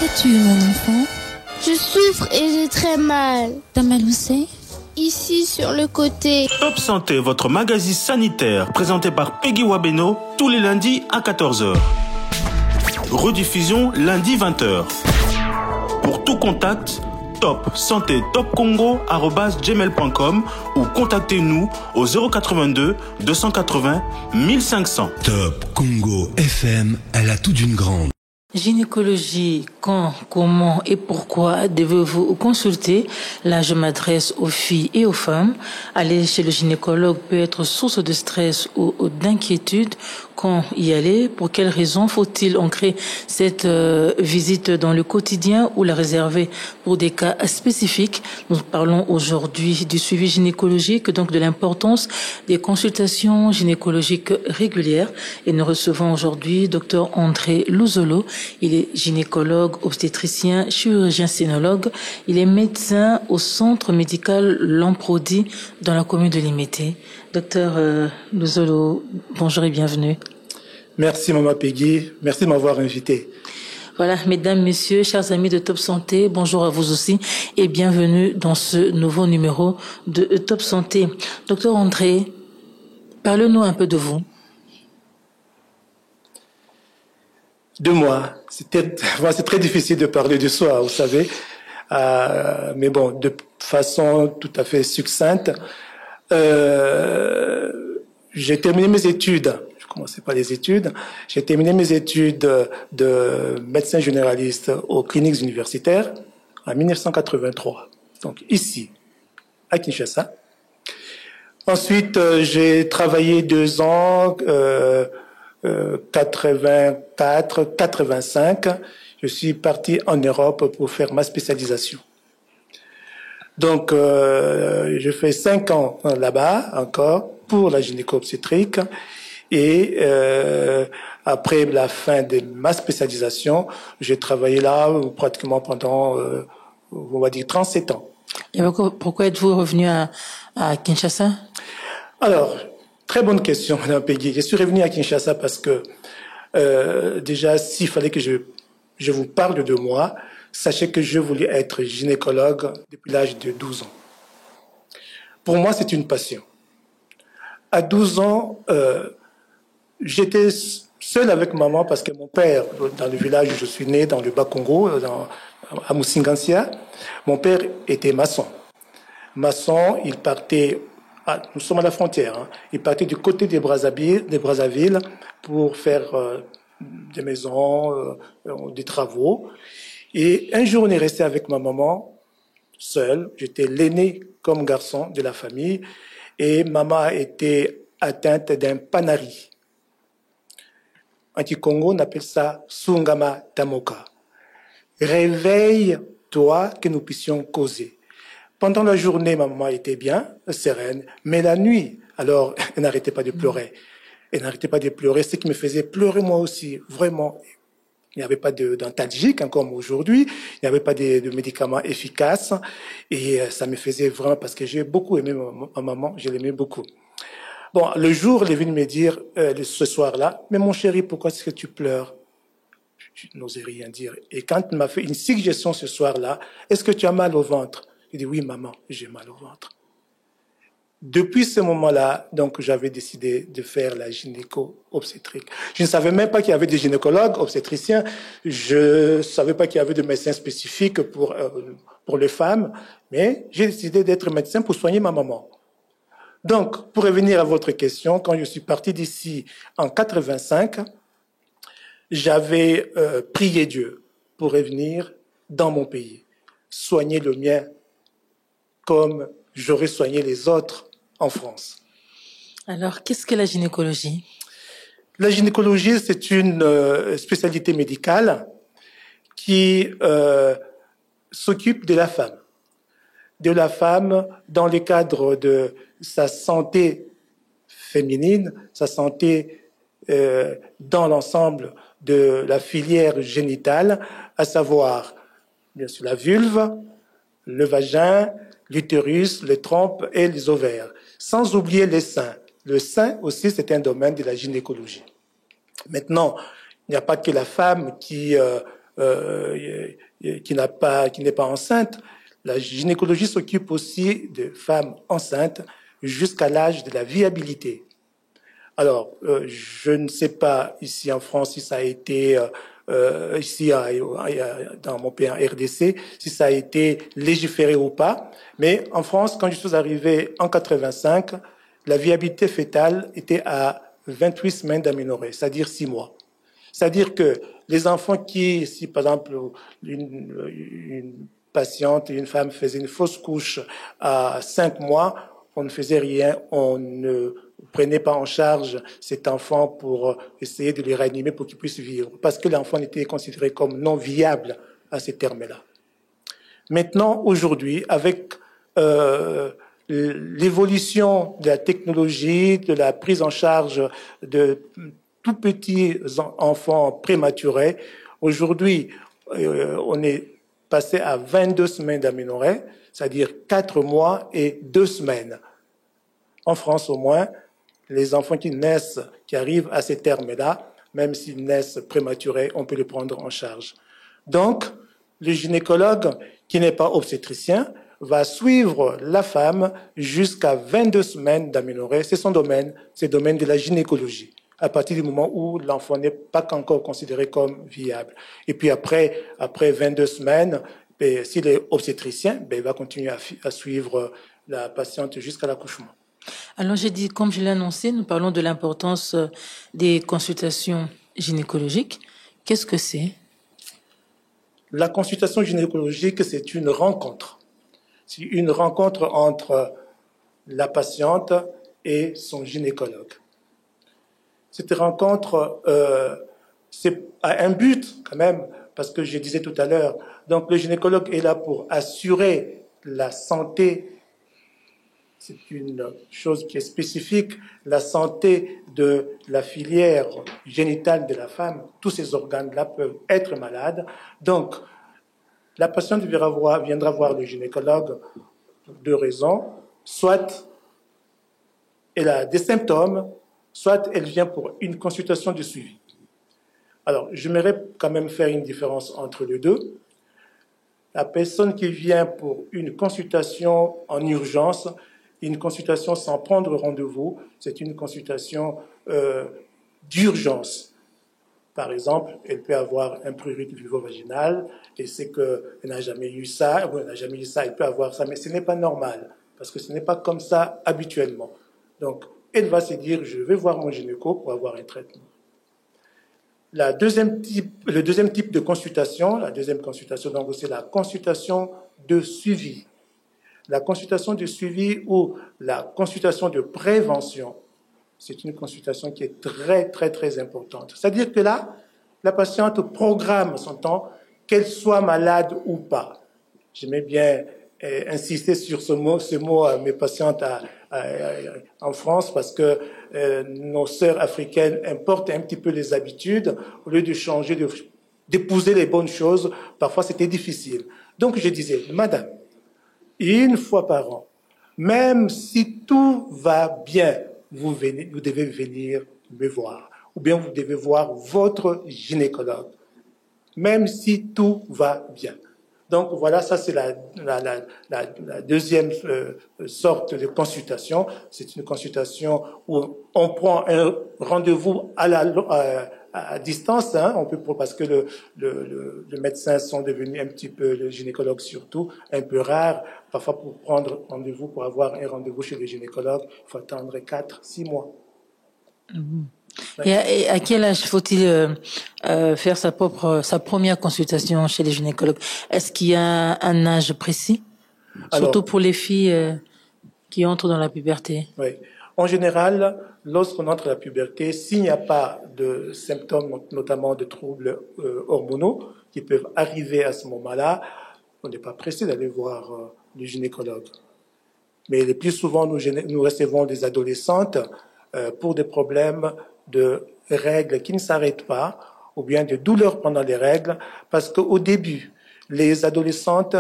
Qu'as-tu, mon enfant? Je souffre et j'ai très mal. T'as mal où c'est? Ici, sur le côté. Top Santé, votre magazine sanitaire, présenté par Peggy Wabeno, tous les lundis à 14h. Rediffusion lundi 20h. Pour tout contact, Top Santé Top Congo@gmail.com ou contactez-nous au 082 280 1500. Top Congo FM, elle a tout d'une grande. Gynécologie, quand, comment et pourquoi devez-vous consulter? Là, je m'adresse aux filles et aux femmes. Aller chez le gynécologue peut être source de stress ou d'inquiétude. Quand y aller? Pour quelles raisons faut-il ancrer cette visite dans le quotidien ou la réserver pour des cas spécifiques? Nous parlons aujourd'hui du suivi gynécologique, donc de l'importance des consultations gynécologiques régulières. Et nous recevons aujourd'hui Dr André Louzolo. Il est gynécologue, obstétricien, chirurgien sénologue. Il est médecin au centre médical Lamprodi dans la commune de Limete. Docteur Louzolo, bonjour et bienvenue. Merci Maman Peggy, merci de m'avoir invité. Voilà, mesdames, messieurs, chers amis de Top Santé, bonjour à vous aussi et bienvenue dans ce nouveau numéro de Top Santé. Docteur André, parlez-nous un peu de vous. De moi, c'est très difficile de parler de soi, vous savez, mais bon, de façon tout à fait succincte. J'ai terminé mes études, je commençais par les études, j'ai terminé mes études de médecin généraliste aux cliniques universitaires en 1983, donc ici, à Kinshasa. Ensuite, j'ai travaillé 2 ans, 84, 85, je suis parti en Europe pour faire ma spécialisation. Donc, je fais 5 ans là-bas encore pour la gynéco-obstétrique et après la fin de ma spécialisation, j'ai travaillé là pratiquement pendant, on va dire, 37 ans. Et pourquoi êtes-vous revenu à Kinshasa? Alors, très bonne question, Madame Peggy. Je suis revenu à Kinshasa parce que déjà, s'il fallait que je vous parle de moi, sachez que je voulais être gynécologue depuis l'âge de 12 ans. Pour moi, c'est une passion. À 12 ans, j'étais seul avec maman parce que mon père, dans le village où je suis né, dans le Bas-Congo, à Moussingansia, mon père était maçon. Maçon, il partait, nous sommes à la frontière, hein, il partait du côté de Brazzaville pour faire des maisons, des travaux. Et un jour, on est resté avec ma maman, seul. J'étais l'aîné comme garçon de la famille. Et maman était atteinte d'un panari. En Congo, on appelle ça Sungama Tamoka. Réveille-toi que nous puissions causer. Pendant la journée, ma maman était bien, sereine. Mais la nuit, alors, elle n'arrêtait pas de pleurer. Elle n'arrêtait pas de pleurer, ce qui me faisait pleurer moi aussi, vraiment. Il n'y avait pas d'antalgique, hein, comme aujourd'hui. Il n'y avait pas de médicaments efficaces. Et ça me faisait vraiment, parce que j'ai beaucoup aimé ma maman, je l'aimais beaucoup. Bon, le jour, elle est venue me dire, ce soir-là, mais mon chéri, pourquoi est-ce que tu pleures? Je n'osais rien dire. Et quand elle m'a fait une suggestion ce soir-là, est-ce que tu as mal au ventre? Je dis, oui, maman, j'ai mal au ventre. Depuis ce moment-là, donc, j'avais décidé de faire la gynéco-obstétrique. Je ne savais même pas qu'il y avait des gynécologues obstétriciens. Je ne savais pas qu'il y avait des médecins spécifiques pour les femmes. Mais j'ai décidé d'être médecin pour soigner ma maman. Donc, pour revenir à votre question, quand je suis parti d'ici en 85, j'avais prié Dieu pour revenir dans mon pays, soigner le mien comme j'aurais soigné les autres en France. Alors, qu'est-ce que la gynécologie? La gynécologie, c'est une spécialité médicale qui s'occupe de la femme. De la femme dans le cadre de sa santé féminine, sa santé dans l'ensemble de la filière génitale, à savoir, bien sûr, la vulve, le vagin, l'utérus, les trompes et les ovaires, sans oublier les seins. Le sein aussi, c'est un domaine de la gynécologie. Maintenant, il n'y a pas que la femme qui qui n'est pas enceinte, la gynécologie s'occupe aussi de femmes enceintes jusqu'à l'âge de la viabilité. Alors, je ne sais pas ici en France si ça a été dans mon pays en RDC, si ça a été légiféré ou pas. Mais en France, quand je suis arrivé en 85, la viabilité fétale était à 28 semaines d'aménorrhée, c'est-à-dire 6 mois. C'est-à-dire que les enfants qui, si par exemple une patiente, une femme faisait une fausse couche à 5 mois, on ne faisait rien, on ne prenait pas en charge cet enfant pour essayer de le réanimer pour qu'il puisse vivre, parce que l'enfant était considéré comme non viable à ces termes-là. Maintenant, aujourd'hui, avec l'évolution de la technologie, de la prise en charge de tout petits enfants prématurés, aujourd'hui, on est passé à 22 semaines d'aménorrhée, c'est-à-dire 4 mois et 2 semaines. En France, au moins, les enfants qui naissent, qui arrivent à ces termes-là, même s'ils naissent prématurés, on peut les prendre en charge. Donc, le gynécologue, qui n'est pas obstétricien, va suivre la femme jusqu'à 22 semaines d'aménorrhée. C'est son domaine, c'est le domaine de la gynécologie, à partir du moment où l'enfant n'est pas encore considéré comme viable. Et puis après 22 semaines, s'il est obstétricien, il va continuer à suivre la patiente jusqu'à l'accouchement. Alors j'ai dit, comme je l'ai annoncé, nous parlons de l'importance des consultations gynécologiques. Qu'est-ce que c'est? La consultation gynécologique, c'est une rencontre. C'est une rencontre entre la patiente et son gynécologue. Cette rencontre, c'est à un but quand même, parce que je disais tout à l'heure, donc le gynécologue est là pour assurer la santé. C'est une chose qui est spécifique, la santé de la filière génitale de la femme. Tous ces organes-là peuvent être malades. Donc, la patiente viendra voir le gynécologue pour 2 raisons. Soit elle a des symptômes, soit elle vient pour une consultation de suivi. Alors, j'aimerais quand même faire une différence entre les deux. La personne qui vient pour une consultation en urgence, une consultation sans prendre rendez-vous, c'est une consultation d'urgence. Par exemple, elle peut avoir un prurite vulvo-vaginal et c'est qu'elle n'a jamais eu ça, ou elle n'a jamais eu ça, elle peut avoir ça, mais ce n'est pas normal, parce que ce n'est pas comme ça habituellement. Donc, elle va se dire, je vais voir mon gynéco pour avoir un traitement. Le deuxième type de consultation, donc c'est la consultation de suivi. La consultation de suivi ou la consultation de prévention, c'est une consultation qui est très, très, très importante. C'est-à-dire que là, la patiente programme son temps, qu'elle soit malade ou pas. J'aimais bien insister sur ce mot à mes patientes en France, parce que nos sœurs africaines importent un petit peu les habitudes, au lieu de changer, d'épouser les bonnes choses, parfois c'était difficile. Donc je disais, madame, une fois par an, même si tout va bien, vous devez venir me voir, ou bien vous devez voir votre gynécologue, même si tout va bien. Donc voilà, ça c'est la deuxième sorte de consultation. C'est une consultation où on prend un rendez-vous à distance, hein, parce que les médecins sont devenus un petit peu, le gynécologue surtout, un peu rares. Parfois, pour prendre rendez-vous, pour avoir un rendez-vous chez le gynécologue, il faut attendre 4-6 mois. Mmh. Et à quel âge faut-il faire sa première consultation chez les gynécologues? Est-ce qu'il y a un âge précis? Surtout pour les filles qui entrent dans la puberté. Oui. En général, lorsqu'on entre dans la puberté, s'il n'y a pas de symptômes, notamment de troubles hormonaux, qui peuvent arriver à ce moment-là, on n'est pas pressé d'aller voir le gynécologue. Mais le plus souvent, nous recevons des adolescentes pour des problèmes de règles qui ne s'arrêtent pas, ou bien de douleurs pendant les règles, parce qu'au début, les adolescentes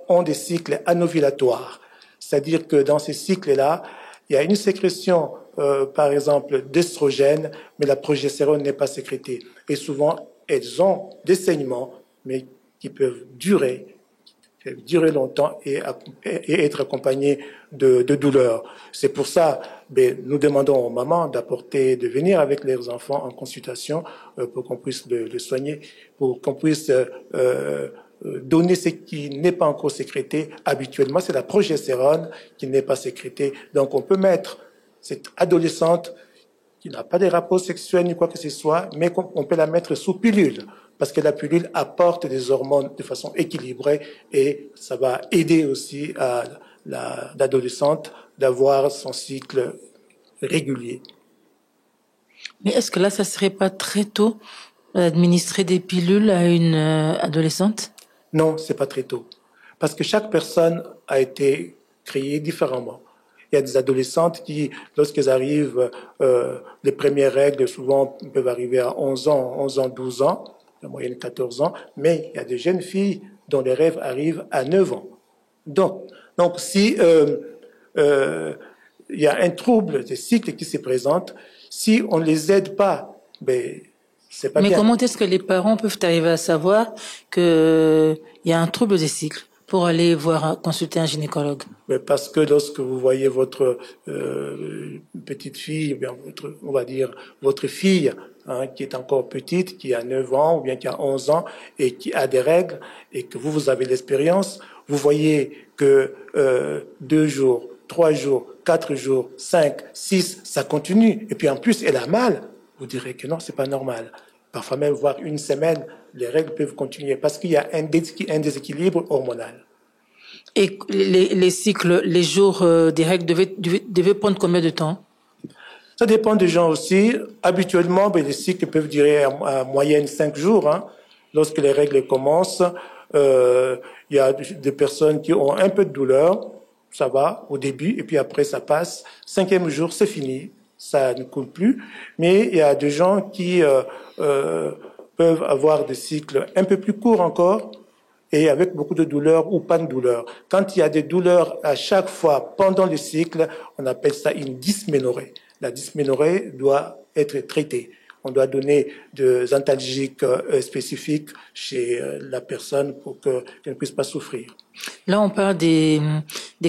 ont des cycles anovulatoires. C'est-à-dire que dans ces cycles-là, il y a une sécrétion, par exemple, d'estrogène, mais la progestérone n'est pas sécrétée. Et souvent, elles ont des saignements, mais qui peuvent durer longtemps et être accompagnées de douleurs. C'est pour ça, nous demandons aux mamans de venir avec leurs enfants en consultation pour qu'on puisse le soigner, pour qu'on puisse donner ce qui n'est pas encore sécrété. Habituellement, c'est la progestérone qui n'est pas sécrétée. Donc, on peut mettre cette adolescente qui n'a pas de rapports sexuels ni quoi que ce soit, mais on peut la mettre sous pilule, parce que la pilule apporte des hormones de façon équilibrée et ça va aider aussi à l'adolescente d'avoir son cycle régulier. Mais est-ce que là, ça serait pas très tôt d'administrer des pilules à une adolescente? Non, c'est pas très tôt. Parce que chaque personne a été créée différemment. Il y a des adolescentes qui, lorsqu'elles arrivent, les premières règles, souvent, peuvent arriver à 11 ans, 12 ans, la moyenne 14 ans, mais il y a des jeunes filles dont les rêves arrivent à 9 ans. Donc si il y a un trouble des cycles qui se présente, si on ne les aide pas, c'est pas bien. Mais comment est-ce que les parents peuvent arriver à savoir qu'il y a un trouble des cycles pour aller consulter un gynécologue? Parce que lorsque vous voyez votre petite fille, on va dire votre fille, qui est encore petite, qui a 9 ans ou bien qui a 11 ans et qui a des règles et que vous avez l'expérience, vous voyez que 2 jours, 3 jours, 4 jours, 5, 6, ça continue. Et puis en plus, elle a mal. Vous direz que non, c'est pas normal. Parfois même, voire une semaine, les règles peuvent continuer parce qu'il y a un déséquilibre hormonal. Et les cycles, les jours des règles devaient prendre combien de temps? Ça dépend des gens aussi. Habituellement, les cycles peuvent durer en moyenne 5 jours. Lorsque les règles commencent, il y a des personnes qui ont un peu de douleur, ça va au début, et puis après ça passe. 5e jour, c'est fini, ça ne coule plus. Mais il y a des gens qui peuvent avoir des cycles un peu plus courts encore, et avec beaucoup de douleurs ou pas de douleurs. Quand il y a des douleurs à chaque fois pendant le cycle, on appelle ça une dysménorrhée. La dysménorrhée doit être traitée. On doit donner des antalgiques spécifiques chez la personne pour qu'elle ne puisse pas souffrir. Là, on parle des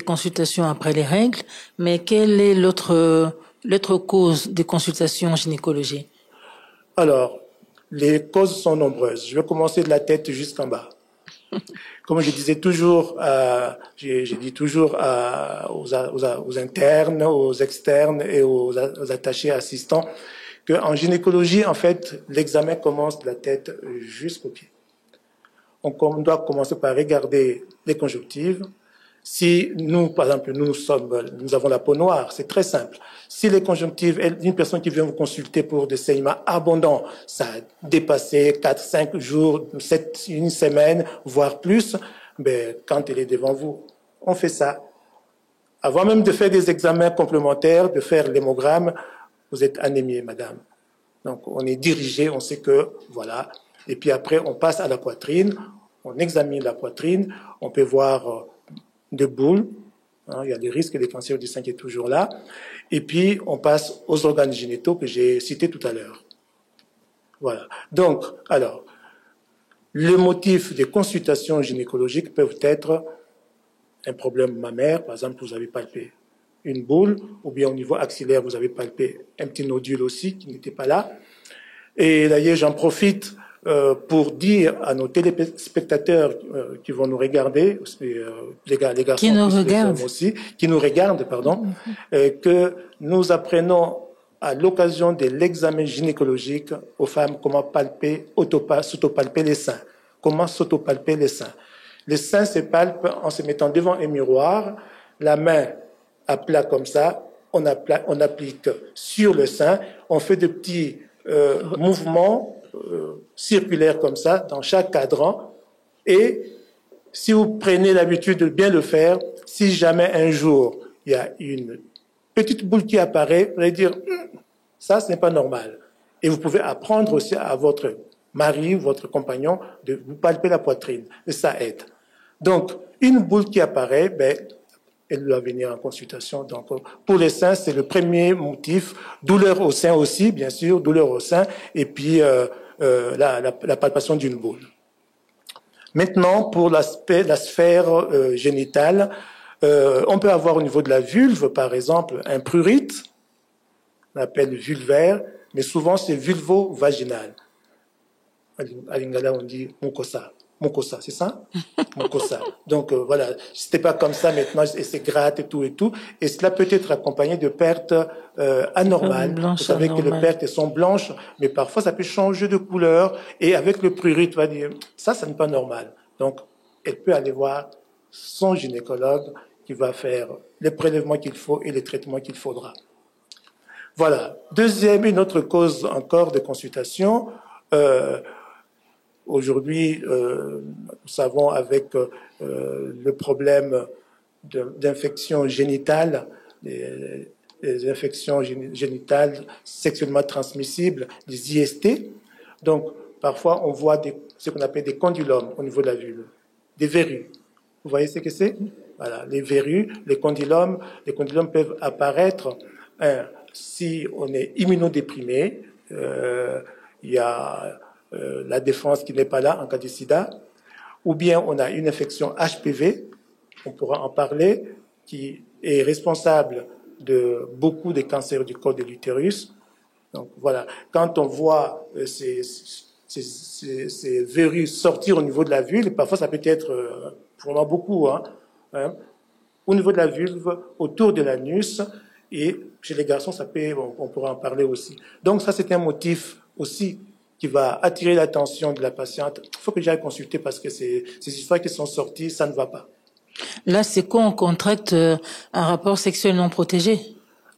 consultations après les règles, mais quelle est l'autre cause des consultations en gynécologie? Alors, les causes sont nombreuses. Je vais commencer de la tête jusqu'en bas. Comme je disais toujours, j'ai dit toujours aux internes, aux externes et aux attachés assistants qu'en gynécologie, en fait, l'examen commence de la tête jusqu'aux pieds. On doit commencer par regarder les conjonctives. Si nous, par exemple, nous avons la peau noire, c'est très simple. Si les conjonctives, une personne qui vient vous consulter pour des saignements abondants, ça a dépassé 4, 5 jours, une semaine, voire plus, quand elle est devant vous, on fait ça. Avant même de faire des examens complémentaires, de faire l'hémogramme, vous êtes anémiée, madame. Donc, on est dirigé, on sait que, voilà. Et puis après, on passe à la poitrine, on examine la poitrine, on peut voir de boules, il y a des risques de cancer du sein qui est toujours là, et puis on passe aux organes génitaux que j'ai cités tout à l'heure. Voilà. Donc, alors, le motif des consultations gynécologiques peuvent être un problème mammaire, par exemple, vous avez palpé une boule, ou bien au niveau axillaire, vous avez palpé un petit nodule aussi qui n'était pas là. Et d'ailleurs, j'en profite pour dire à nos téléspectateurs qui vont nous regarder, les garçons qui nous regardent aussi, qui nous regardent, que nous apprenons à l'occasion de l'examen gynécologique aux femmes comment s'autopalper les seins. Comment s'autopalper les seins. Les seins se palpent en se mettant devant un miroir, la main à plat comme ça, on applique sur le sein, on fait de petits mouvements circulaires comme ça dans chaque cadran, et si vous prenez l'habitude de bien le faire, si jamais un jour il y a une petite boule qui apparaît, vous allez dire ça, ce n'est pas normal. Et vous pouvez apprendre aussi à votre mari, votre compagnon, de vous palper la poitrine, et ça aide. Donc, une boule qui apparaît, elle doit venir en consultation. Donc, pour les seins, c'est le premier motif. Douleur au sein aussi, bien sûr, douleur au sein. Et puis, la palpation d'une boule. Maintenant, pour la sphère génitale, on peut avoir au niveau de la vulve, par exemple, un prurite, on appelle vulvaire, mais souvent c'est vulvo-vaginal. À Lingala, on dit mucosa. Mucosa, c'est ça? Mucosa. Donc voilà, c'était pas comme ça maintenant, et c'est gratte et tout. Et cela peut être accompagné de pertes anormales. Vous savez que les pertes sont blanches, mais parfois ça peut changer de couleur. Et avec le prurite, on va dire, ça n'est pas normal. Donc, elle peut aller voir son gynécologue qui va faire les prélèvements qu'il faut et les traitements qu'il faudra. Voilà. Une autre cause encore de consultation. Aujourd'hui, nous savons avec le problème d'infections génitales, les infections génitales sexuellement transmissibles, les IST. Donc, parfois, on voit ce qu'on appelle des condylomes au niveau de la vulve, des verrues. Vous voyez ce que c'est? Voilà, les verrues, les condylomes peuvent apparaître si on est immunodéprimé. Il y a la défense qui n'est pas là en cas de sida, ou bien on a une infection HPV, on pourra en parler, qui est responsable de beaucoup des cancers du col de l'utérus. Donc voilà, quand on voit ces verrues sortir au niveau de la vulve, parfois ça peut être vraiment beaucoup, au niveau de la vulve, autour de l'anus, et chez les garçons, on pourra en parler aussi. Donc ça, c'est un motif aussi qui va attirer l'attention de la patiente. Il faut que j'aille consulter parce que ces histoires qui sont sorties, ça ne va pas. Là, c'est quand on contracte un rapport sexuel non protégé?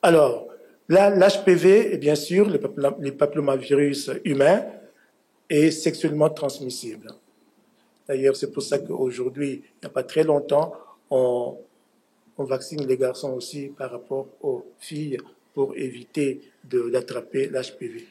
Alors, là, l'HPV est bien sûr le papillomavirus humain est sexuellement transmissible. D'ailleurs, c'est pour ça qu'aujourd'hui, il n'y a pas très longtemps, on vaccine les garçons aussi par rapport aux filles pour éviter d'attraper l'HPV.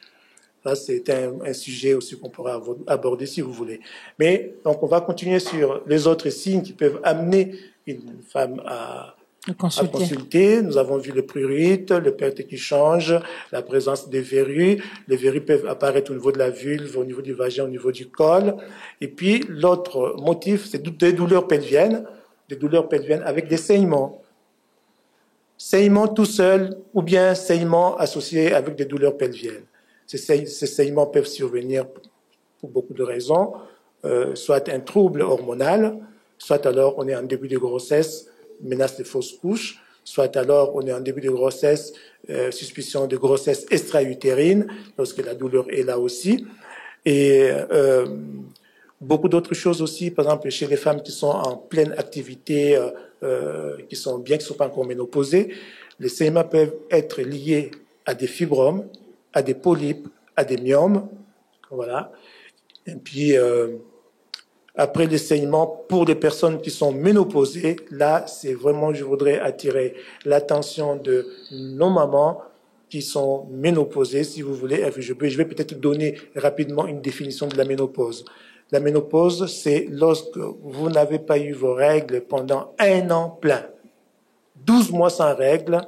Ça, c'est un sujet aussi qu'on pourra aborder si vous voulez. Mais donc, on va continuer sur les autres signes qui peuvent amener une femme à consulter. Nous avons vu le prurite, le perte qui change, la présence des verrues. Les verrues peuvent apparaître au niveau de la vulve, au niveau du vagin, au niveau du col. Et puis, l'autre motif, c'est des douleurs pelviennes avec des saignements. Saignements tout seul ou bien saignements associés avec des douleurs pelviennes. Ces saignements peuvent survenir pour beaucoup de raisons, soit un trouble hormonal, soit alors on est en début de grossesse, menace de fausse couche, soit alors on est en début de grossesse, suspicion de grossesse extra-utérine, lorsque la douleur est là aussi. Et beaucoup d'autres choses aussi, par exemple chez les femmes qui sont en pleine activité, qui sont pas encore ménopausées, les saignements peuvent être liés à des fibromes, à des polypes, à des myomes, voilà. Et puis après les saignements, pour les personnes qui sont ménopausées, là, c'est vraiment, je voudrais attirer l'attention de nos mamans qui sont ménopausées, si vous voulez. Je vais peut-être donner rapidement une définition de la ménopause. La ménopause, c'est lorsque vous n'avez pas eu vos règles pendant 1 an plein. 12 mois sans règles,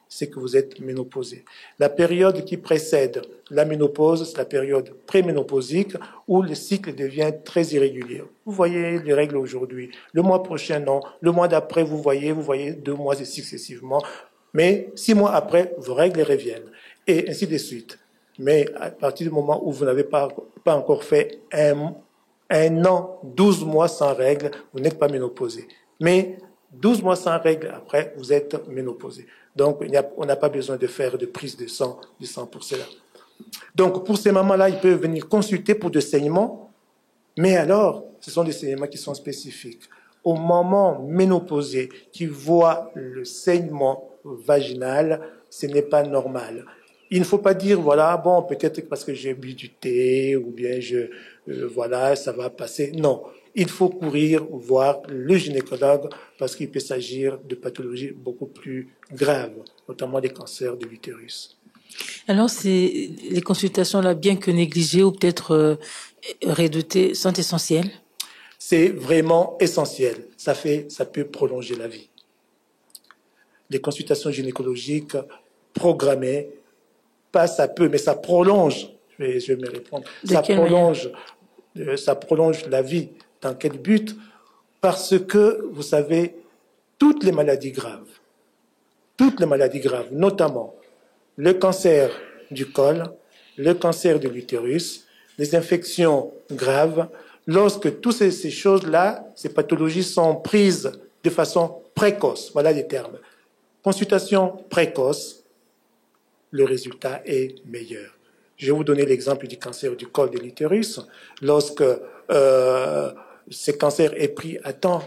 c'est que vous êtes ménopausé. La période qui précède la ménopause, c'est la période préménopausique où le cycle devient très irrégulier. Vous voyez les règles aujourd'hui. Le mois prochain, non. Le mois d'après, vous voyez 2 mois et successivement. Mais 6 mois après, vos règles reviennent. Et ainsi de suite. Mais à partir du moment où vous n'avez pas encore fait un an, 12 mois sans règles, vous n'êtes pas ménopausé. Mais 12 mois sans règles, après, vous êtes ménopausé. Donc, on n'a pas besoin de faire de prise de sang pour cela. Donc, pour ces mamans-là, ils peuvent venir consulter pour des saignements, mais alors, ce sont des saignements qui sont spécifiques. Au moment ménopausé, qui voit le saignement vaginal, ce n'est pas normal. Il ne faut pas dire, voilà, bon, peut-être parce que j'ai bu du thé, ou bien voilà, ça va passer. Non. Il faut courir voir le gynécologue parce qu'il peut s'agir de pathologies beaucoup plus graves, notamment des cancers de l'utérus. Alors, les consultations là, bien que négligées ou peut-être redoutées, sont essentielles? C'est vraiment essentiel. Ça peut prolonger la vie. Les consultations gynécologiques programmées, pas ça peut, mais ça prolonge. je vais me répondre. De quelle Ça prolonge la vie. Dans quel but? Parce que, vous savez, toutes les maladies graves, notamment le cancer du col, le cancer de l'utérus, les infections graves, lorsque toutes ces choses-là, ces pathologies sont prises de façon précoce, voilà les termes. Consultation précoce, le résultat est meilleur. Je vais vous donner l'exemple du cancer du col de l'utérus. Lorsque ce cancer est pris à temps,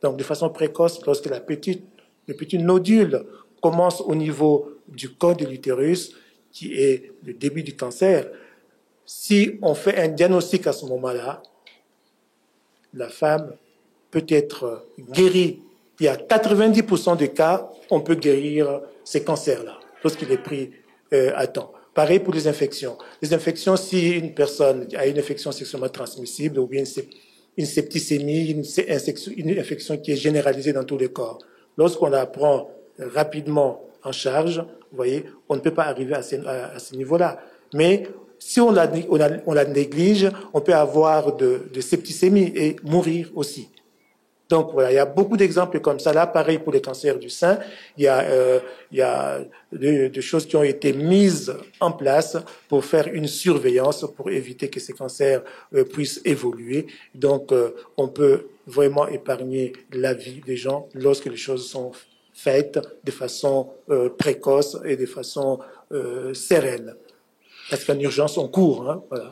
donc de façon précoce, lorsque le petit nodule commence au niveau du col de l'utérus, qui est le début du cancer, si on fait un diagnostic à ce moment-là, la femme peut être guérie. Il y a 90% des cas, on peut guérir ces cancers-là, lorsqu'il est pris à temps. Pareil pour les infections. Les infections, si une personne a une infection sexuellement transmissible ou bien une septicémie, une infection qui est généralisée dans tous les corps, lorsqu'on la prend rapidement en charge, vous voyez, on ne peut pas arriver à ce niveau-là. Mais si on la néglige, on peut avoir de septicémie et mourir aussi. Donc voilà, il y a beaucoup d'exemples comme ça. Là, pareil pour les cancers du sein, il y a des choses qui ont été mises en place pour faire une surveillance, pour éviter que ces cancers puissent évoluer. Donc, on peut vraiment épargner la vie des gens lorsque les choses sont faites de façon précoce et de façon sereine. Parce qu'en urgence, on court, hein, voilà.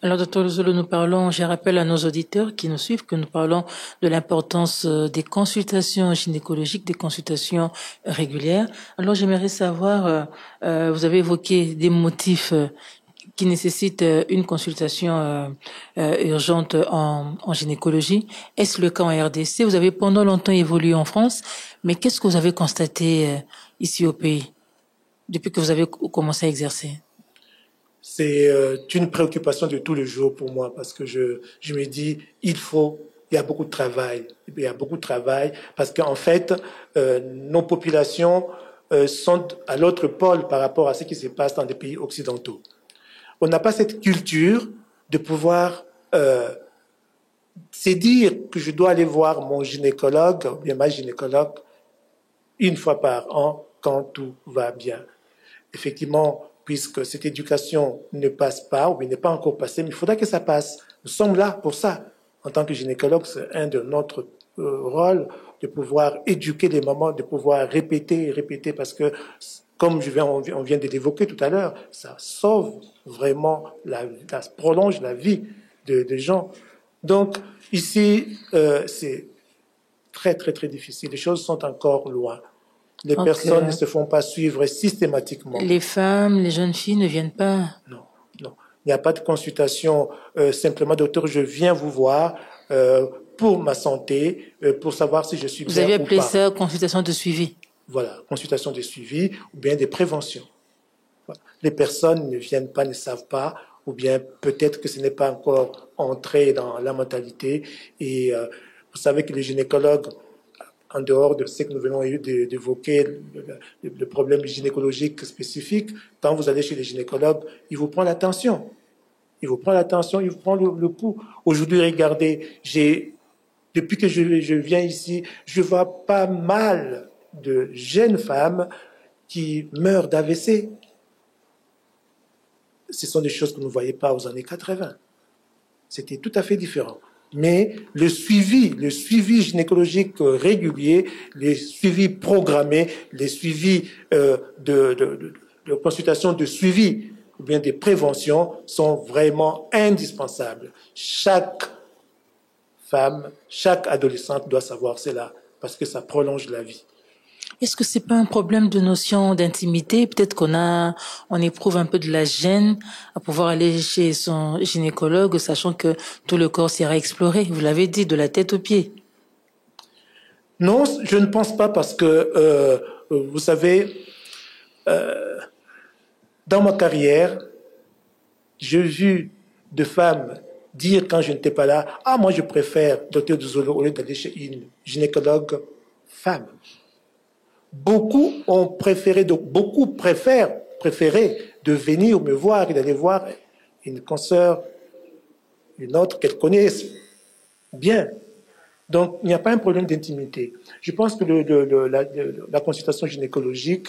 Alors, docteur Luzolo, je rappelle à nos auditeurs qui nous suivent que nous parlons de l'importance des consultations gynécologiques, des consultations régulières. Alors, j'aimerais savoir, vous avez évoqué des motifs qui nécessitent une consultation urgente en gynécologie. Est-ce le cas en RDC? Vous avez pendant longtemps évolué en France, mais qu'est-ce que vous avez constaté ici au pays depuis que vous avez commencé à exercer? C'est une préoccupation de tous les jours pour moi parce que je me dis, il y a beaucoup de travail. Il y a beaucoup de travail parce qu'en fait, nos populations sont à l'autre pôle par rapport à ce qui se passe dans des pays occidentaux. On n'a pas cette culture de pouvoir se dire que je dois aller voir mon gynécologue ou bien ma gynécologue une fois par an quand tout va bien. Effectivement, puisque cette éducation ne passe pas, ou n'est pas encore passée, mais il faudra que ça passe. Nous sommes là pour ça. En tant que gynécologue, c'est un de notre rôle de pouvoir éduquer les mamans, de pouvoir répéter, parce que, comme on vient de l'évoquer tout à l'heure, ça sauve vraiment, ça prolonge la vie de gens. Donc, ici, c'est très, très, très difficile. Les choses sont encore loin. Les personnes ne se font pas suivre systématiquement. Les femmes, les jeunes filles ne viennent pas? Non. Il n'y a pas de consultation. Simplement, docteur, je viens vous voir pour ma santé, pour savoir si je suis bien ou pas. Vous avez appelé ça consultation de suivi? Voilà, consultation de suivi ou bien des préventions. Voilà. Les personnes ne viennent pas, ne savent pas, ou bien peut-être que ce n'est pas encore entré dans la mentalité. Et vous savez que les gynécologues, en dehors de ce que nous venons d'évoquer, le problème gynécologique spécifique, quand vous allez chez les gynécologues, ils vous prennent l'attention. Ils vous prennent le pouls. Aujourd'hui, regardez, depuis que je viens ici, je vois pas mal de jeunes femmes qui meurent d'AVC. Ce sont des choses que nous ne voyions pas aux années 80. C'était tout à fait différent. Mais le suivi gynécologique régulier, les suivis programmés, les suivis de consultation de suivi ou bien des préventions sont vraiment indispensables. Chaque femme, chaque adolescente doit savoir cela parce que ça prolonge la vie. Est-ce que c'est pas un problème de notion d'intimité? Peut-être on éprouve un peu de la gêne à pouvoir aller chez son gynécologue, sachant que tout le corps sera exploré. Vous l'avez dit, de la tête aux pieds. Non, je ne pense pas parce que, vous savez, dans ma carrière, j'ai vu de femmes dire quand je n'étais pas là, « Ah, moi je préfère Dr Luzolo au lieu d'aller chez une gynécologue femme. » Beaucoup préfèrent de venir me voir et d'aller voir une consoeur, une autre qu'elle connaisse bien. Donc, il n'y a pas un problème d'intimité. Je pense que la consultation gynécologique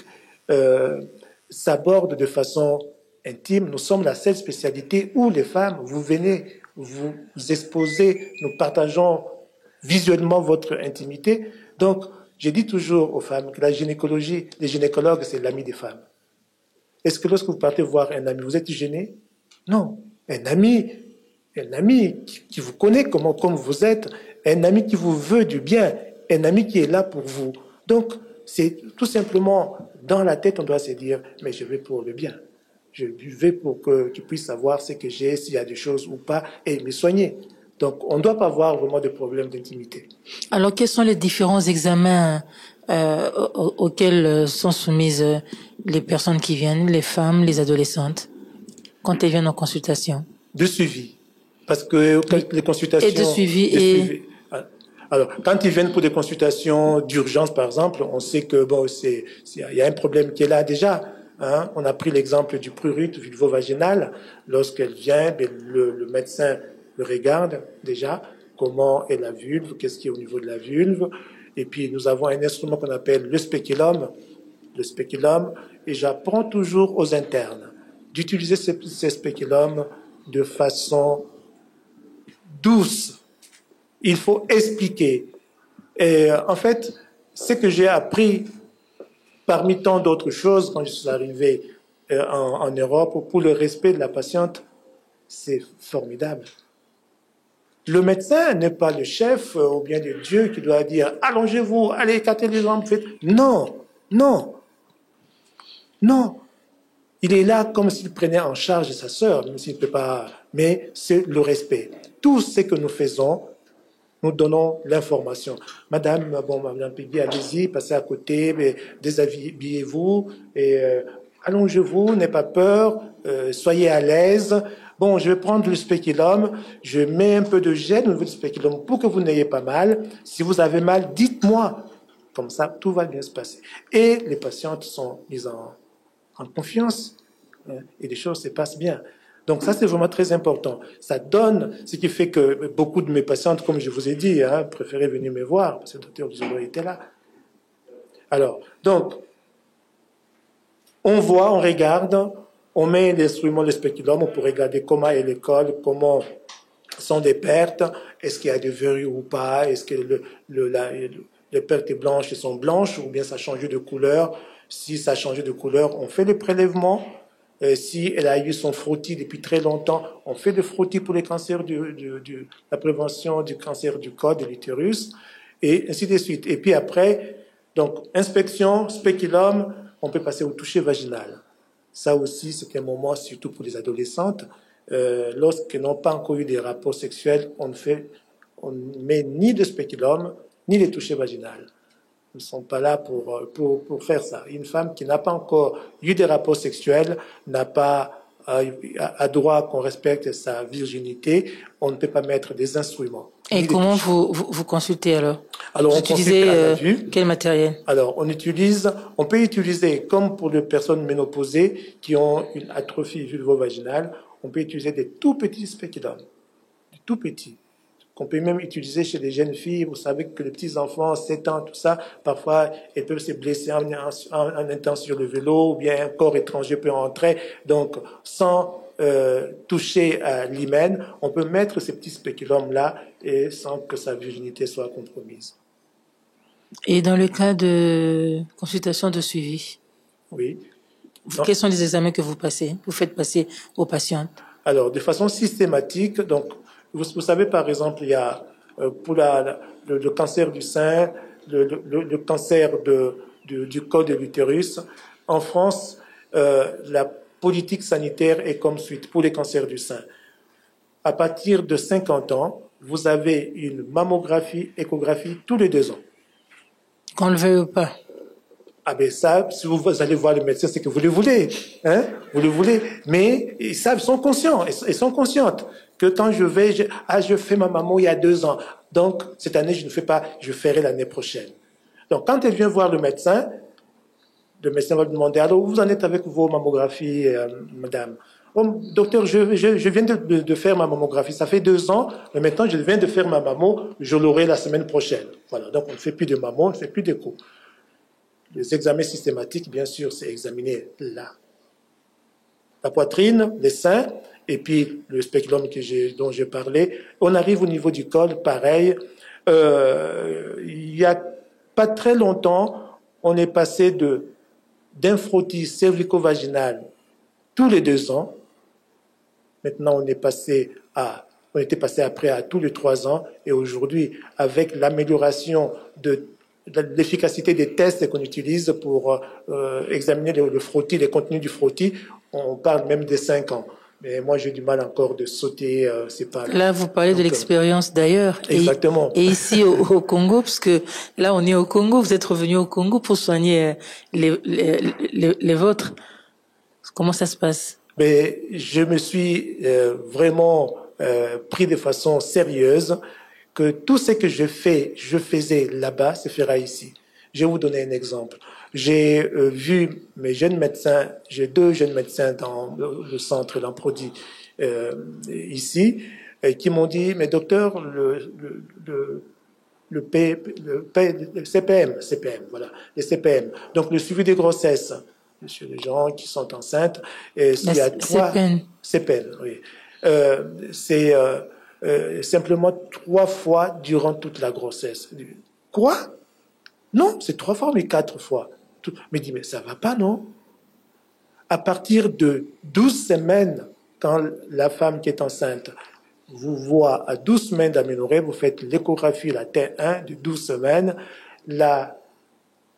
s'aborde de façon intime. Nous sommes la seule spécialité où les femmes, vous venez, vous exposez, nous partageons visuellement votre intimité. Donc, je dis toujours aux femmes que la gynécologie, les gynécologues, c'est l'ami des femmes. Est-ce que lorsque vous partez voir un ami, vous êtes gêné? Non. Un ami qui vous connaît comme vous êtes, un ami qui vous veut du bien, un ami qui est là pour vous. Donc, c'est tout simplement dans la tête, on doit se dire, mais je vais pour le bien. Je vais pour que tu puisses savoir ce que j'ai, s'il y a des choses ou pas, et me soigner. Donc, on ne doit pas avoir vraiment de problème d'intimité. Alors, quels sont les différents examens auxquels sont soumises les personnes qui viennent, les femmes, les adolescentes, quand elles viennent en consultation? De suivi. Parce que les consultations... Et de suivi. Alors, quand ils viennent pour des consultations d'urgence, par exemple, on sait que il y a un problème qui est là déjà. Hein. On a pris l'exemple du prurite vulvo-vaginal. Lorsqu'elle vient, le médecin le regarde déjà, comment est la vulve, qu'est-ce qui est au niveau de la vulve. Et puis, nous avons un instrument qu'on appelle le spéculum. Le spéculum, et j'apprends toujours aux internes d'utiliser ces spéculums de façon douce. Il faut expliquer. Et en fait, ce que j'ai appris parmi tant d'autres choses quand je suis arrivé en Europe pour le respect de la patiente, c'est formidable. Le médecin n'est pas le chef ou bien de Dieu qui doit dire « allongez-vous, allez écarter les jambes, faites... » Non, non, non. Il est là comme s'il prenait en charge sa sœur, même s'il ne peut pas... Mais c'est le respect. Tout ce que nous faisons, nous donnons l'information. Madame Peggy, allez-y, passez à côté, mais déshabillez-vous, et allongez-vous, n'ayez pas peur, soyez à l'aise. Bon, je vais prendre le spéculum, je mets un peu de gel au niveau du spéculum pour que vous n'ayez pas mal. Si vous avez mal, dites-moi. Comme ça, tout va bien se passer. Et les patientes sont mises en confiance, et les choses se passent bien. Donc ça, c'est vraiment très important. Ça donne, ce qui fait que beaucoup de mes patientes, comme je vous ai dit, préféraient venir me voir, parce que le docteur Bizolo était là. Alors, donc, on voit, on regarde, on met l'instrument, le spéculum, pour regarder comment est l'école, comment sont les pertes, est-ce qu'il y a des verrues ou pas, est-ce que les pertes blanches sont blanches, ou bien ça a changé de couleur. Si ça a changé de couleur, on fait le prélèvement. Si elle a eu son frottis depuis très longtemps, on fait le frottis pour les cancers la prévention du cancer du col, de l'utérus, et ainsi de suite. Et puis après, donc, inspection, spéculum, on peut passer au toucher vaginal. Ça aussi, c'est un moment, surtout pour les adolescentes, lorsqu'elles n'ont pas encore eu des rapports sexuels, on ne met ni de spéculum, ni de toucher vaginal. Nous ne sommes pas là pour faire ça. Une femme qui n'a pas encore eu des rapports sexuels n'a pas a droit qu'on respecte sa virginité. On ne peut pas mettre des instruments. Et comment vous consultez alors? Alors, vous on utilisez consulte à la vue. Quel matériel? Alors, on peut utiliser, comme pour les personnes ménopausées qui ont une atrophie vulvo-vaginale, on peut utiliser des tout petits spéculums, des tout petits, qu'on peut même utiliser chez les jeunes filles. Vous savez que les petits enfants, 7 ans, tout ça, parfois, elles peuvent se blesser en étant sur le vélo, ou bien un corps étranger peut entrer. Donc, sans toucher à l'hymen, on peut mettre ces petits spéculums-là et sans que sa virginité soit compromise. Et dans le cas de consultation de suivi? Oui. Quels sont les examens que vous faites passer aux patientes? Alors, de façon systématique, donc, vous savez, par exemple, il y a pour le cancer du sein, le cancer du col de l'utérus. En France, la politique sanitaire est comme suit pour les cancers du sein. À partir de 50 ans, vous avez une mammographie, échographie tous les 2 ans. Qu'on le veuille ou pas. Ah ben ça, si vous allez voir le médecin, c'est que vous le voulez, hein, vous le voulez. Mais ils sont conscients, elles sont conscientes que quand je fais ma mammo il y a 2 ans, donc cette année je ne fais pas, je ferai l'année prochaine. Donc quand elle vient voir le médecin va lui demander alors vous en êtes avec vos mammographies, madame. Oh, docteur, je viens de faire ma mammographie. Ça fait 2 ans, mais maintenant je viens de faire ma mammo. Je l'aurai la semaine prochaine. Voilà. Donc on ne fait plus de mammo, on ne fait plus d'écho. Les examens systématiques, bien sûr, c'est examiner là. La poitrine, les seins, et puis le spéculum dont j'ai parlé. On arrive au niveau du col, pareil. Il y a pas très longtemps, on est passé d'un frottis cervico-vaginal tous les 2 ans. Maintenant, on était passé après à tous les 3 ans. Et aujourd'hui, avec l'amélioration de l'efficacité des tests qu'on utilise pour examiner le frottis, les contenus du frottis, on parle même des 5 ans. Mais moi, j'ai du mal encore de sauter ces pas. Là, vous parlez de l'expérience d'ailleurs. Exactement. Et ici au Congo, parce que là, on est au Congo. Vous êtes revenu au Congo pour soigner les vôtres. Comment ça se passe? Mais je me suis vraiment pris de façon sérieuse que tout ce que je faisais là-bas se fera ici. Je vais vous donner un exemple. J'ai vu mes jeunes médecins, j'ai 2 jeunes médecins dans le centre Lamprodi ici, qui m'ont dit, mais docteur, le CPM, voilà, le CPM, donc le suivi des grossesses, sur les gens qui sont enceintes, et il y a 3 CPM, oui. C'est simplement 3 fois durant toute la grossesse. Quoi? Non, c'est 3 fois, mais 4 fois. Mais dit, mais ça va pas, non? À partir de 12 semaines, quand la femme qui est enceinte vous voit à 12 semaines d'aménorrhée, vous faites l'échographie, la T1 de 12 semaines, la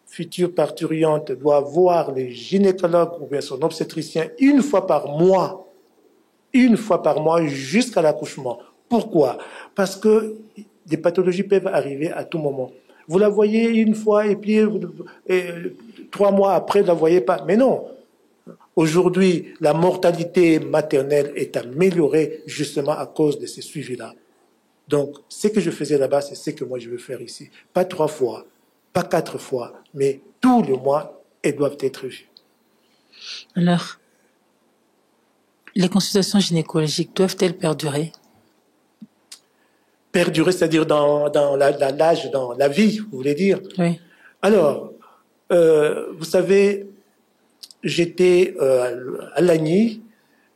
future parturiente doit voir le gynécologue ou bien son obstétricien une fois par mois jusqu'à l'accouchement. Pourquoi? Parce que des pathologies peuvent arriver à tout moment. Vous la voyez une fois et puis 3 mois après, vous ne la voyez pas. Mais non. Aujourd'hui, la mortalité maternelle est améliorée justement à cause de ces suivis-là. Donc, ce que je faisais là-bas, c'est ce que moi je veux faire ici. Pas 3 fois, pas 4 fois, mais tous les mois, elles doivent être vues. Alors, les consultations gynécologiques doivent-elles perdurer? Perdurer, c'est-à-dire dans l'âge, dans la vie, vous voulez dire? Oui. Alors, vous savez, j'étais à Lagny,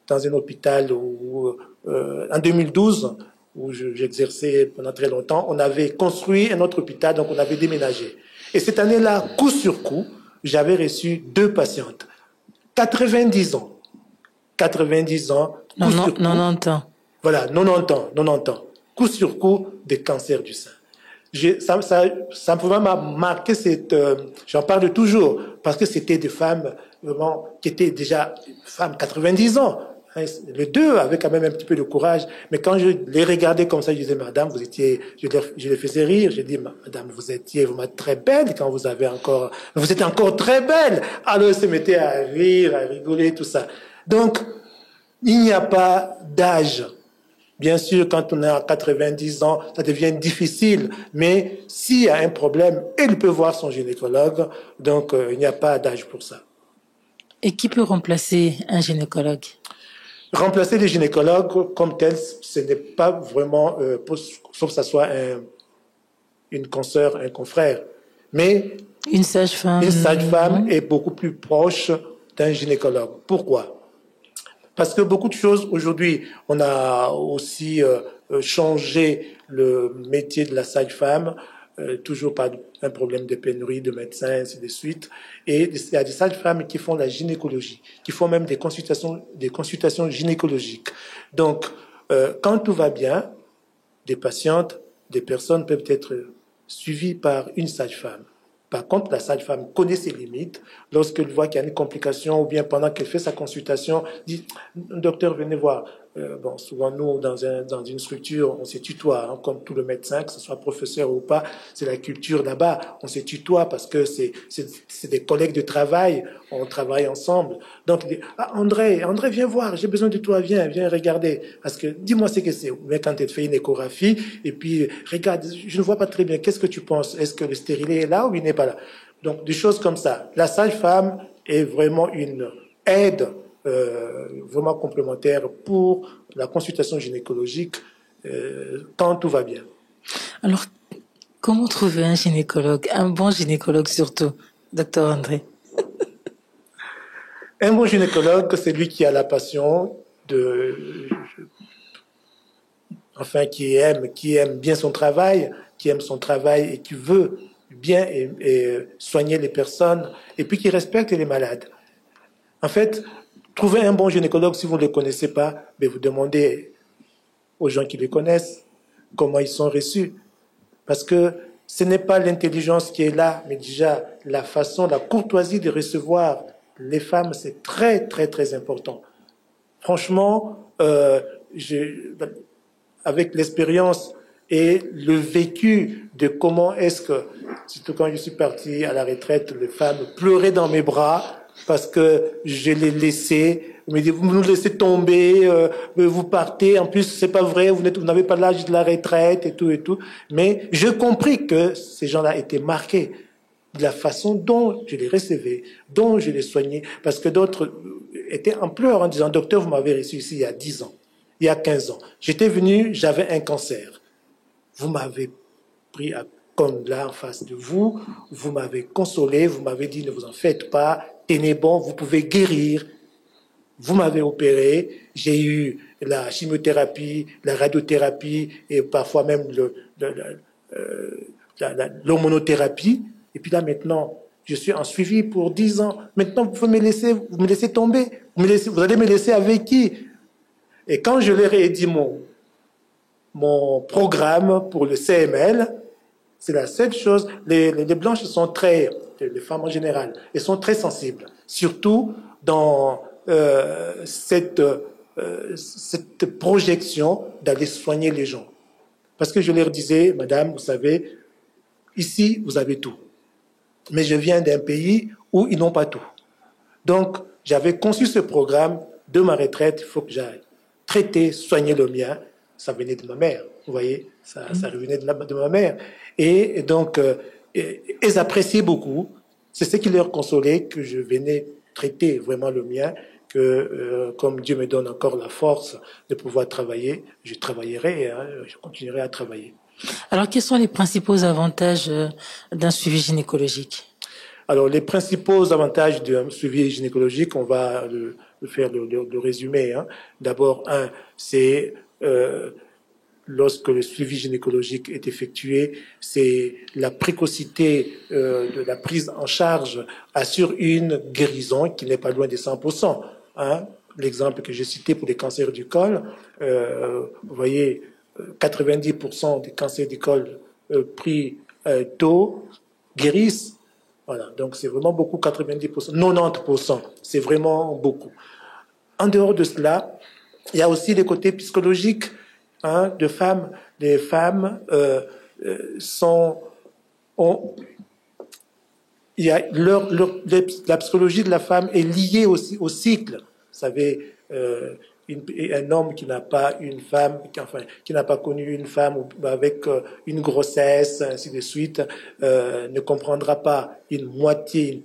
dans un hôpital en 2012, où j'exerçais pendant très longtemps. On avait construit un autre hôpital, donc on avait déménagé. Et cette année-là, coup sur coup, j'avais reçu 2 patientes. 90 ans. 90 ans. Non, 90 ans. Voilà, 90 ans. Coup sur coup, des cancers du sein. Ça m'a marqué j'en parle toujours, parce que c'était des femmes vraiment qui étaient déjà femmes 90 ans. Les 2 avaient quand même un petit peu de courage, mais quand je les regardais comme ça, je disais, madame, je les faisais rire, je dis, madame, vous êtes très belle quand vous êtes encore très belle. Alors, ils se mettaient à rire, à rigoler, tout ça. Donc, il n'y a pas d'âge. Bien sûr, quand on est à 90 ans, ça devient difficile, mais s'il y a un problème, il peut voir son gynécologue, donc il n'y a pas d'âge pour ça. Et qui peut remplacer un gynécologue? Remplacer les gynécologues comme tel, ce n'est pas vraiment, sauf que ça soit une consoeur, un confrère, mais une sage-femme est beaucoup plus proche d'un gynécologue. Pourquoi? Parce que beaucoup de choses, aujourd'hui, on a aussi changé le métier de la sage-femme, toujours par un problème de pénurie de médecins, ainsi de suite. Et il y a des sages-femmes qui font la gynécologie, qui font même des consultations gynécologiques. Donc, quand tout va bien, des personnes peuvent être suivies par une sage-femme. Par contre, la sage-femme connaît ses limites. Lorsqu'elle voit qu'il y a une complication ou bien pendant qu'elle fait sa consultation, dit « Docteur, venez voir ». Souvent, nous, dans une structure, on se tutoie, comme tout le médecin, que ce soit professeur ou pas. C'est la culture là-bas. On se tutoie parce que c'est des collègues de travail. On travaille ensemble. Donc, André, viens voir. J'ai besoin de toi. Viens regarder. Parce que, dis-moi ce que c'est. Mais quand tu fais une échographie, et puis, regarde, je ne vois pas très bien. Qu'est-ce que tu penses? Est-ce que le stérilet est là ou il n'est pas là? Donc, des choses comme ça. La sage-femme est vraiment une aide vraiment complémentaire pour la consultation gynécologique quand tout va bien. Alors, comment trouver un gynécologue, un bon gynécologue surtout, docteur André? Un bon gynécologue, c'est lui qui a la passion qui aime bien son travail, et qui veut bien et soigner les personnes, et puis qui respecte les malades. En fait, trouver un bon gynécologue, si vous ne le connaissez pas, mais vous demandez aux gens qui le connaissent comment ils sont reçus. Parce que ce n'est pas l'intelligence qui est là, mais déjà la façon, la courtoisie de recevoir les femmes, c'est très, très, très important. Franchement, avec l'expérience et le vécu de comment est-ce que, surtout quand je suis parti à la retraite, les femmes pleuraient dans mes bras parce que je les laissais, me disaient, vous nous laissez tomber, vous partez, en plus c'est pas vrai, vous n'avez pas l'âge de la retraite et tout. Mais je compris que ces gens-là étaient marqués de la façon dont je les recevais, dont je les soignais, parce que d'autres étaient en pleurs en disant, docteur, vous m'avez reçu ici il y a 10 ans, il y a 15 ans. J'étais venu, j'avais un cancer. Vous m'avez pris comme là en face de vous, vous m'avez consolé, vous m'avez dit, ne vous en faites pas, tenez bon, vous pouvez guérir. Vous m'avez opéré, j'ai eu la chimiothérapie, la radiothérapie et parfois même l'hormonothérapie. Et puis là, maintenant, je suis en suivi pour 10 ans. Maintenant, vous me laissez tomber. Vous allez me laisser avec qui? Et quand je leur ai dit mon programme pour le CML, c'est la seule chose. Les blanches sont les femmes en général, elles sont très sensibles. Surtout dans cette projection d'aller soigner les gens. Parce que je leur disais, madame, vous savez, ici, vous avez tout. Mais je viens d'un pays où ils n'ont pas tout. Donc, j'avais conçu ce programme de ma retraite, il faut que j'aille traiter, soigner le mien. Ça venait de ma mère, vous voyez, ça revenait de ma mère. Et donc, elles appréciaient beaucoup. C'est ce qui leur consolait, que je venais traiter vraiment le mien, que comme Dieu me donne encore la force de pouvoir travailler, je travaillerai, je continuerai à travailler. Alors, quels sont les principaux avantages d'un suivi gynécologique? Alors, les principaux avantages d'un suivi gynécologique, on va le résumer. D'abord, c'est lorsque le suivi gynécologique est effectué, c'est la précocité de la prise en charge assure une guérison qui n'est pas loin de 100%. L'exemple que j'ai cité pour les cancers du col, vous voyez, 90% des cancers du col pris tôt guérissent. Voilà, donc c'est vraiment beaucoup, 90%, 90%, c'est vraiment beaucoup. En dehors de cela, il y a aussi les côtés psychologiques de femmes. Les femmes la psychologie de la femme est liée aussi au cycle. Vous savez, un homme qui n'a pas qui n'a pas connu une femme avec une grossesse, ainsi de suite, ne comprendra pas une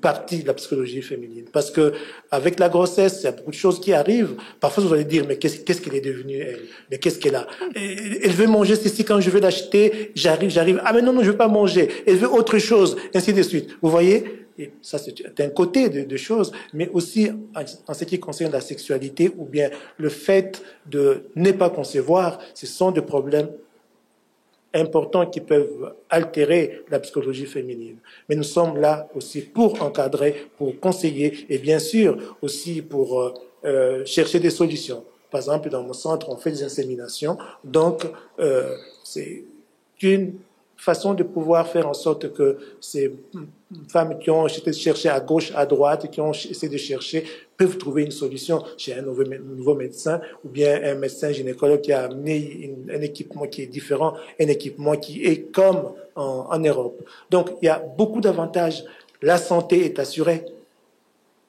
partie de la psychologie féminine. Parce que avec la grossesse, il y a beaucoup de choses qui arrivent. Parfois, vous allez dire, mais qu'est-ce qu'elle est devenue, elle? Mais qu'est-ce qu'elle a? Elle veut manger ceci, quand je veux l'acheter, j'arrive. Ah, mais non, je veux pas manger. Elle veut autre chose, ainsi de suite. Vous voyez? Et ça, c'est un côté de choses, mais aussi en ce qui concerne la sexualité ou bien le fait de ne pas concevoir, ce sont des problèmes importants qui peuvent altérer la psychologie féminine. Mais nous sommes là aussi pour encadrer, pour conseiller et bien sûr aussi pour chercher des solutions. Par exemple, dans mon centre, on fait des inséminations, donc c'est une façon de pouvoir faire en sorte que ces femmes qui ont essayé de chercher à gauche, à droite, qui ont essayé de chercher, peuvent trouver une solution chez un nouveau médecin ou bien un médecin gynécologue qui a amené un équipement qui est différent, un équipement qui est comme en Europe. Donc, il y a beaucoup d'avantages. La santé est assurée,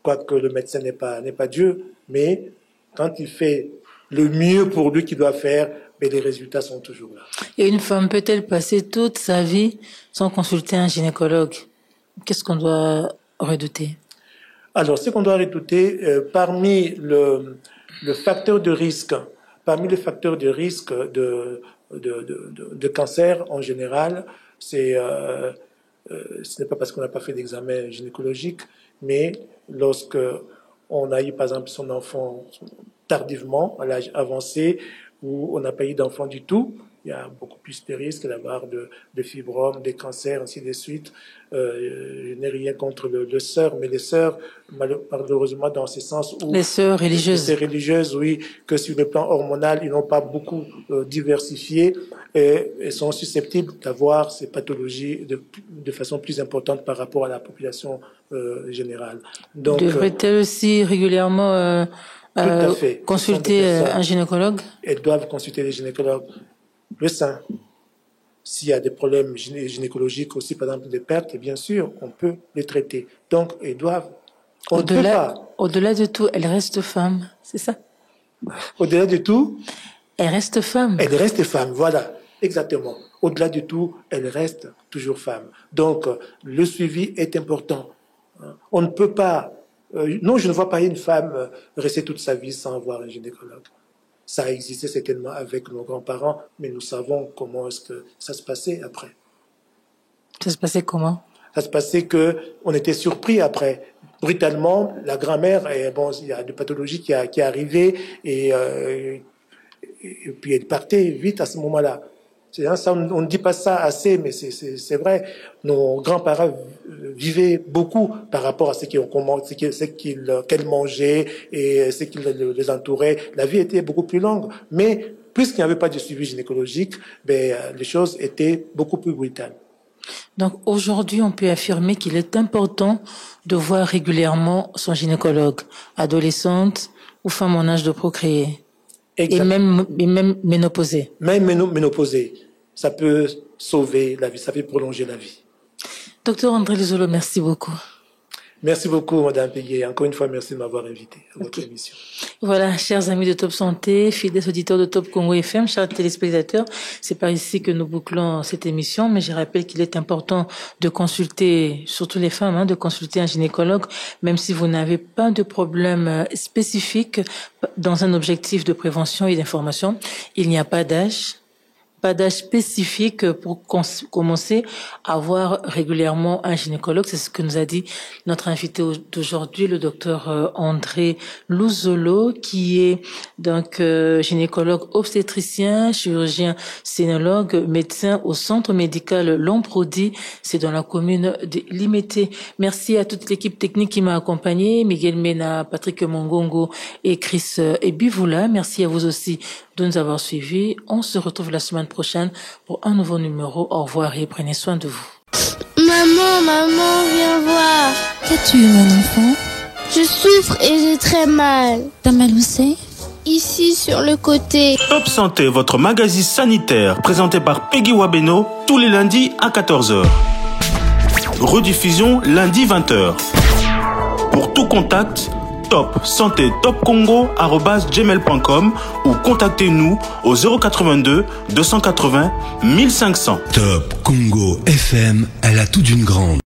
quoique le médecin n'est pas Dieu, mais quand il fait le mieux pour lui qu'il doit faire, mais les résultats sont toujours là. Et une femme peut-elle passer toute sa vie sans consulter un gynécologue? Qu'est-ce qu'on doit redouter? Alors, ce qu'on doit redouter, parmi le facteur de risque, parmi les facteurs de risque de cancer en général, ce n'est pas parce qu'on n'a pas fait d'examen gynécologique, mais lorsque on a eu, par exemple, son enfant tardivement, à l'âge avancé, ou on n'a pas eu d'enfant du tout, il y a beaucoup plus de risques d'avoir de fibromes, des cancers, ainsi de suite. Je n'ai rien contre les sœurs, mais les sœurs, malheureusement, dans ce sens où... Les sœurs religieuses. Les sœurs religieuses, oui, que sur le plan hormonal, ils n'ont pas beaucoup diversifié et sont susceptibles d'avoir ces pathologies de façon plus importante par rapport à la population générale. Donc, devraient-elles aussi régulièrement consulter un gynécologue? Elles doivent consulter les gynécologues. Le sein, s'il y a des problèmes gynécologiques aussi, par exemple des pertes, et bien sûr, on peut les traiter. Donc, elles doivent... Au-delà de tout, elle reste femme, c'est ça? Au-delà de tout, elle reste femme. Elle reste femme, voilà, exactement. Au-delà de tout, elle reste toujours femme. Donc, le suivi est important. On ne peut pas... non, je ne vois pas une femme rester toute sa vie sans voir un gynécologue. Ça a existé certainement avec nos grands-parents, mais nous savons comment est-ce que ça se passait après. Ça se passait comment? Ça se passait que on était surpris après. Brutalement, la grand-mère, il y a des pathologies qui arrivaient et puis elle partait vite à ce moment-là. Ça, on ne dit pas ça assez, mais c'est vrai. Nos grands-parents vivaient beaucoup par rapport à ce qu'elles mangeaient et ce qui les entourait. La vie était beaucoup plus longue. Mais puisqu'il n'y avait pas de suivi gynécologique, les choses étaient beaucoup plus brutales. Donc aujourd'hui, on peut affirmer qu'il est important de voir régulièrement son gynécologue, adolescente ou femme en âge de procréer. Exactement. Et même ménopausée. Même ménopausée. Ça peut sauver la vie, ça peut prolonger la vie. Docteur André Luzolo, merci beaucoup. Merci beaucoup, Madame Pégué. Encore une fois, merci de m'avoir invité à votre émission. Voilà, chers amis de Top Santé, fidèles auditeurs de Top Congo FM, chers téléspectateurs, c'est par ici que nous bouclons cette émission, mais je rappelle qu'il est important de consulter, surtout les femmes, de consulter un gynécologue, même si vous n'avez pas de problème spécifique dans un objectif de prévention et d'information. Il n'y a pas d'âge spécifique pour commencer à voir régulièrement un gynécologue. C'est ce que nous a dit notre invité d'aujourd'hui, le docteur André Luzolo, qui est donc gynécologue obstétricien, chirurgien sénologue, médecin au centre médical Lomprodi. C'est dans la commune de Limete. Merci à toute l'équipe technique qui m'a accompagné, Miguel Mena, Patrick Mongongo et Chris Ebivoula. Merci à vous aussi de nous avoir suivis. On se retrouve la semaine prochaine pour un nouveau numéro. Au revoir et prenez soin de vous. Maman, viens voir. Qu'as-tu, mon enfant? Je souffre et j'ai très mal. T'as mal où c'est? Ici, sur le côté. Top Santé, votre magazine sanitaire, présenté par Peggy Wabeno, tous les lundis à 14h. Rediffusion lundi 20h. Pour tout contact, Top Santé Top Congo@gmail.com ou contactez-nous au 082 280 1500. Top Congo FM à la toute d'une grande.